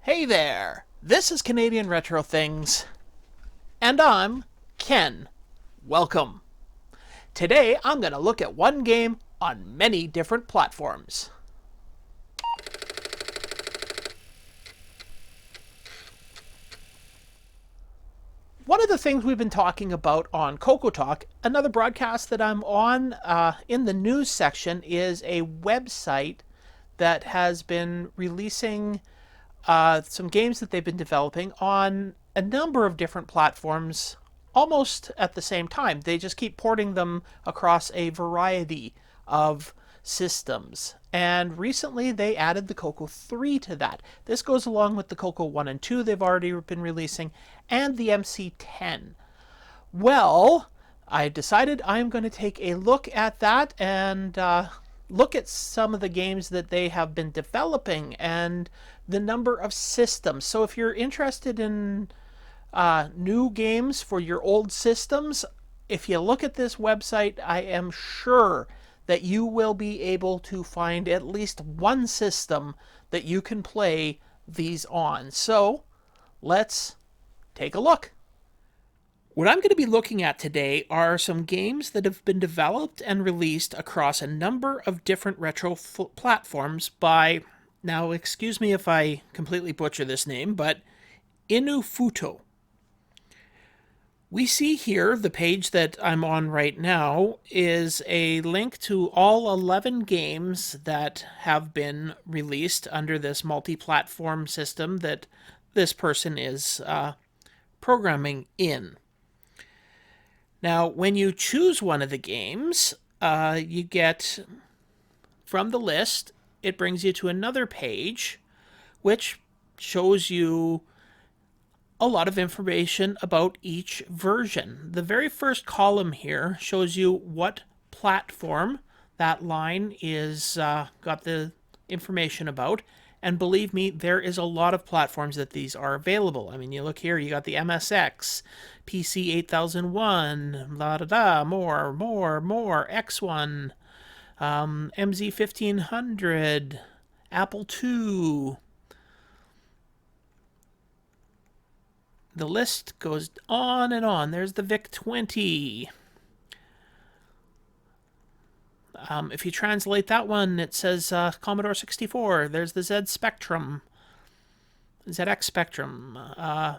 Hey there! This is Canadian Retro Things, and I'm Ken. Welcome. Today I'm going to look at one game on many different platforms. One of the things we've been talking about on CoCo Talk, another broadcast that I'm on in the news section, is a website that has been releasing some games that they've been developing on a number of different platforms almost at the same time. They just keep porting them across a variety of systems. And recently they added the CoCo 3 to that. This goes along with the CoCo 1 and 2 they've already been releasing, and the MC10. Well, I decided I'm going to take a look at that and look at some of the games that they have been developing and the number of systems. So if you're interested in new games for your old systems, if you look at this website, I am sure that you will be able to find at least one system that you can play these on. So let's take a look. What I'm going to be looking at today are some games that have been developed and released across a number of different retro platforms by, now excuse me if I completely butcher this name, but Inufuto. We see here, the page that I'm on right now is a link to all 11 games that have been released under this multi-platform system that this person is programming in. Now, when you choose one of the games, you get, from the list, it brings you to another page, which shows you a lot of information about each version. The very first column here shows you what platform that line is got the information about. And believe me, there is a lot of platforms that these are available. I mean, you look here, you got the MSX, PC 8001, more, X1, MZ 1500, Apple II. The list goes on and on. There's the VIC-20. If you translate that one, it says Commodore 64. There's the ZX Spectrum, TRS-80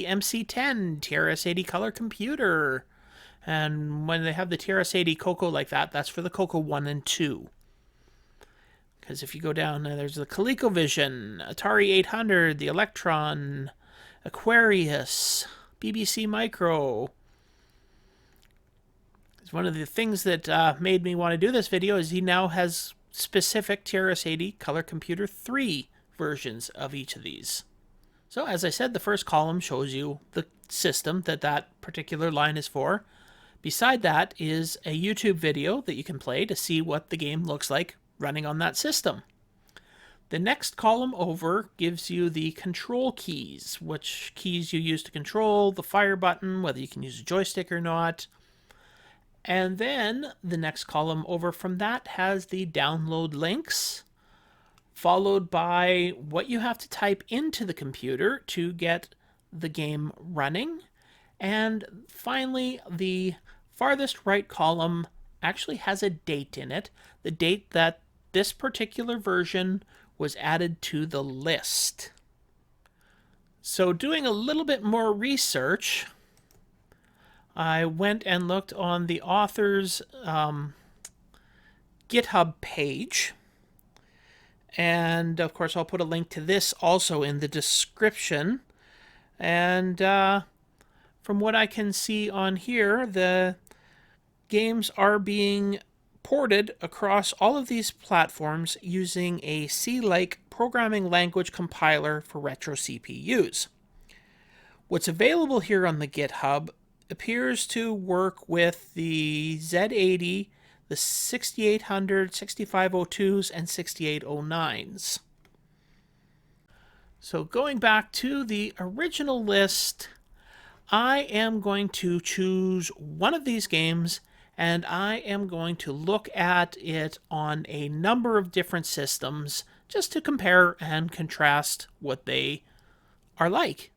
MC10, TRS-80 Color Computer. And when they have the TRS-80 CoCo like that, that's for the CoCo 1 and 2. Because if you go down, there's the ColecoVision, Atari 800, the Electron, Aquarius, BBC Micro. One of the things that made me want to do this video is he now has specific TRS-80 Color Computer 3 versions of each of these. So as I said, the first column shows you the system that that particular line is for. Beside that is a YouTube video that you can play to see what the game looks like running on that system. The next column over gives you the control keys, which keys you use to control the fire button, whether you can use a joystick or not. And then the next column over from that has the download links, followed by what you have to type into the computer to get the game running. And finally, the farthest right column actually has a date in it, the date that this particular version was added to the list. So doing a little bit more research, I went and looked on the author's GitHub page. And of course, I'll put a link to this also in the description. And from what I can see on here, the games are being ported across all of these platforms using a C-like programming language compiler for retro CPUs. What's available here on the GitHub appears to work with the Z80, the 6800, 6502s, and 6809s. So going back to the original list, I am going to choose one of these games and I am going to look at it on a number of different systems just to compare and contrast what they are like.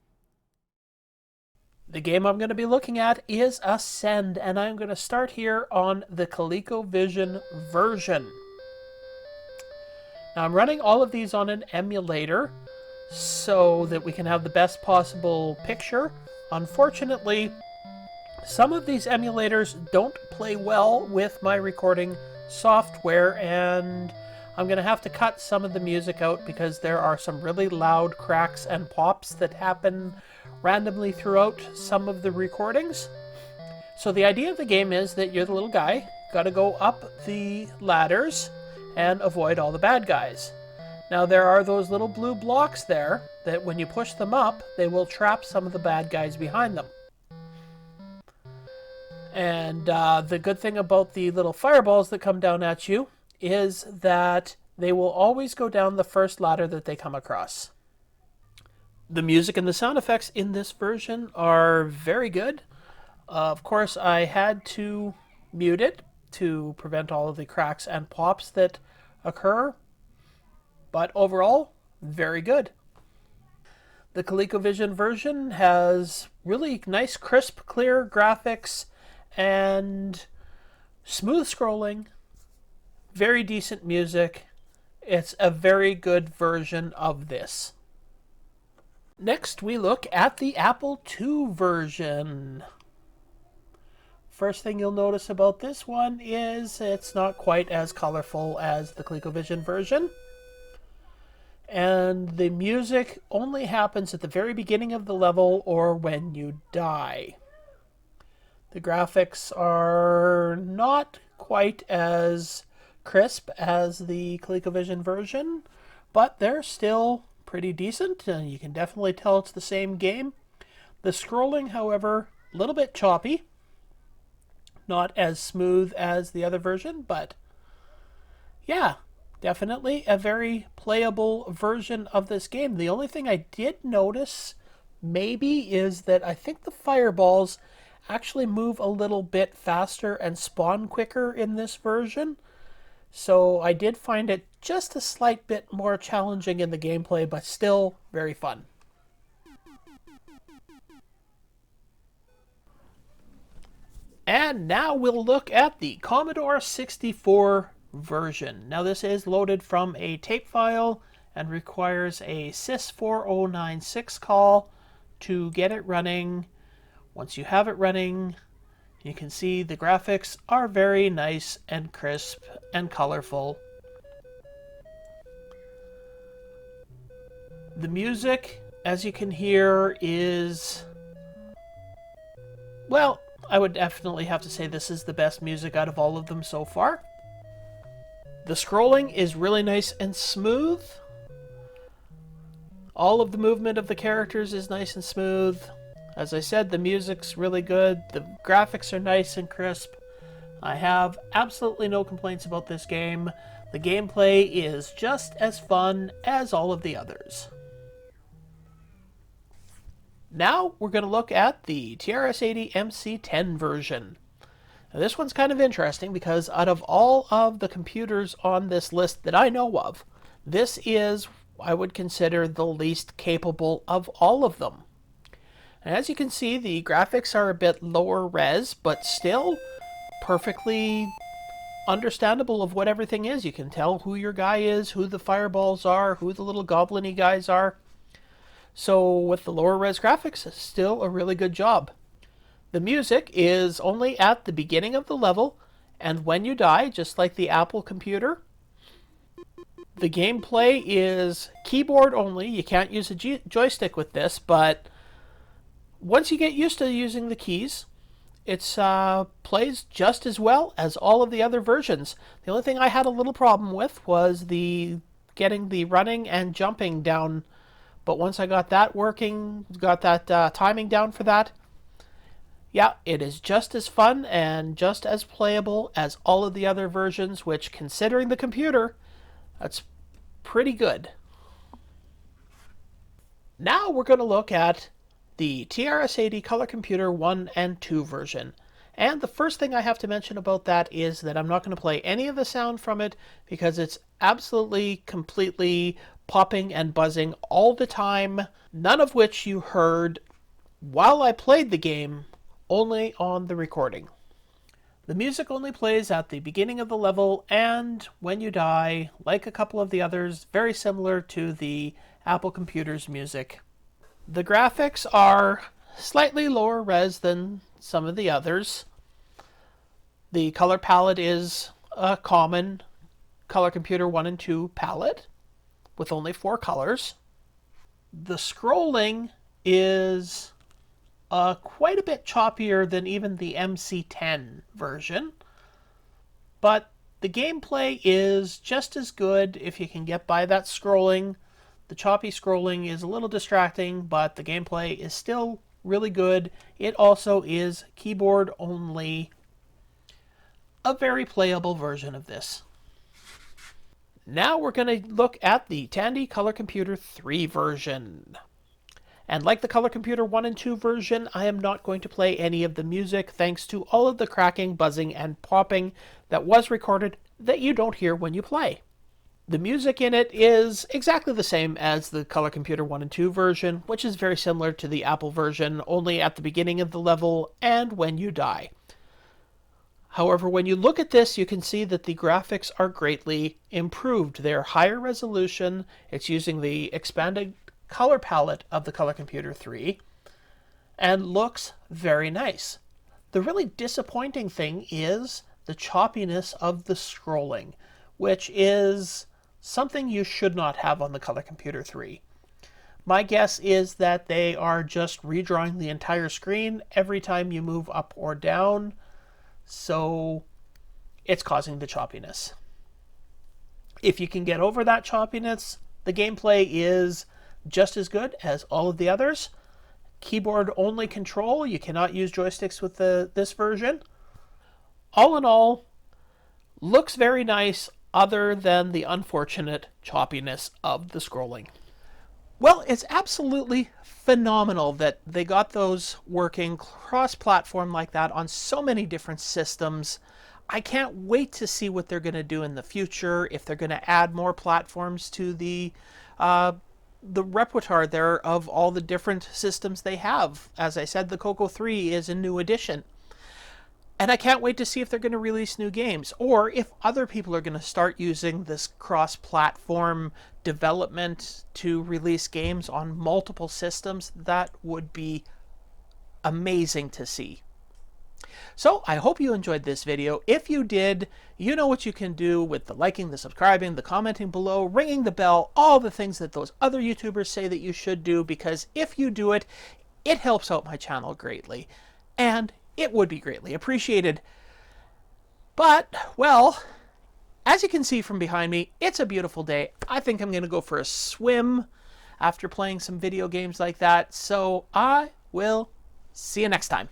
The game I'm going to be looking at is Ascend, and I'm going to start here on the ColecoVision version. Now I'm running all of these on an emulator so that we can have the best possible picture. Unfortunately, some of these emulators don't play well with my recording software, and I'm going to have to cut some of the music out because there are some really loud cracks and pops that happen randomly throughout some of the recordings. So the idea of the game is that you're the little guy, got to go up the ladders and avoid all the bad guys. Now there are those little blue blocks there that when you push them up, they will trap some of the bad guys behind them. And the good thing about the little fireballs that come down at you is that they will always go down the first ladder that they come across. The music and the sound effects in this version are very good. Of course, I had to mute it to prevent all of the cracks and pops that occur, but overall, very good. The ColecoVision version has really nice, crisp, clear graphics and smooth scrolling, very decent music. It's a very good version of this. Next, we look at the Apple II version. First thing you'll notice about this one is it's not quite as colorful as the ColecoVision version. And the music only happens at the very beginning of the level or when you die. The graphics are not quite as crisp as the ColecoVision version, but they're still pretty decent, and you can definitely tell it's the same game. The scrolling, however, a little bit choppy. Not as smooth as the other version, but yeah, definitely a very playable version of this game. The only thing I did notice maybe is that I think the fireballs actually move a little bit faster and spawn quicker in this version. So I did find it just a slight bit more challenging in the gameplay, but still very fun. And now we'll look at the Commodore 64 version. Now this is loaded from a tape file and requires a sys4096 call to get it running. Once you have it running, you can see the graphics are very nice and crisp and colorful. The music, as you can hear, is, well, I would definitely have to say this is the best music out of all of them so far. The scrolling is really nice and smooth. All of the movement of the characters is nice and smooth. As I said, the music's really good. The graphics are nice and crisp. I have absolutely no complaints about this game. The gameplay is just as fun as all of the others. Now we're going to look at the TRS-80 MC10 version. Now this one's kind of interesting because out of all of the computers on this list that I know of, this is, I would consider, the least capable of all of them. And as you can see, the graphics are a bit lower res, but still perfectly understandable of what everything is. You can tell who your guy is, who the fireballs are, who the little goblin-y guys are. So with the lower res graphics, it's still a really good job. The music is only at the beginning of the level, and when you die, just like the Apple computer. The gameplay is keyboard only. You can't use a joystick with this, but once you get used to using the keys, it plays just as well as all of the other versions. The only thing I had a little problem with was getting the running and jumping down. But once I got that working, got that timing down for that, yeah, it is just as fun and just as playable as all of the other versions, which, considering the computer, that's pretty good. Now we're going to look at the TRS-80 Color Computer 1 and 2 version. And the first thing I have to mention about that is that I'm not going to play any of the sound from it because it's absolutely, completely popping and buzzing all the time, none of which you heard while I played the game, only on the recording. The music only plays at the beginning of the level and when you die, like a couple of the others, very similar to the Apple Computer's music. The graphics are slightly lower res than some of the others. The color palette is a common Color Computer 1 and 2 palette with only 4 colors. The scrolling is quite a bit choppier than even the MC10 version, but the gameplay is just as good if you can get by that scrolling. The choppy scrolling is a little distracting, but the gameplay is still really good. It also is keyboard only, a very playable version of this. Now we're going to look at the Tandy Color Computer 3 version. And like the Color Computer 1 and 2 version, I am not going to play any of the music thanks to all of the cracking, buzzing, and popping that was recorded that you don't hear when you play. The music in it is exactly the same as the Color Computer 1 and 2 version, which is very similar to the Apple version, only at the beginning of the level and when you die. However, when you look at this, you can see that the graphics are greatly improved. They're higher resolution. It's using the expanded color palette of the Color Computer 3 and looks very nice. The really disappointing thing is the choppiness of the scrolling, which is something you should not have on the Color Computer 3. My guess is that they are just redrawing the entire screen every time you move up or down, so it's causing the choppiness. If you can get over that choppiness, the gameplay is just as good as all of the others. Keyboard only control, you cannot use joysticks with this version. All in all, looks very nice other than the unfortunate choppiness of the scrolling. Well, it's absolutely phenomenal that they got those working cross-platform like that on so many different systems. I can't wait to see what they're going to do in the future, if they're going to add more platforms to the repertoire there of all the different systems they have. As I said, the CoCo 3 is a new addition. And I can't wait to see if they're going to release new games, or if other people are going to start using this cross-platform development to release games on multiple systems. That would be amazing to see. So I hope you enjoyed this video. If you did, you know what you can do with the liking, the subscribing, the commenting below, ringing the bell, all the things that those other YouTubers say that you should do, because if you do it, it helps out my channel greatly, and it would be greatly appreciated. But, well, as you can see from behind me, it's a beautiful day. I think I'm going to go for a swim after playing some video games like that, so I will see you next time.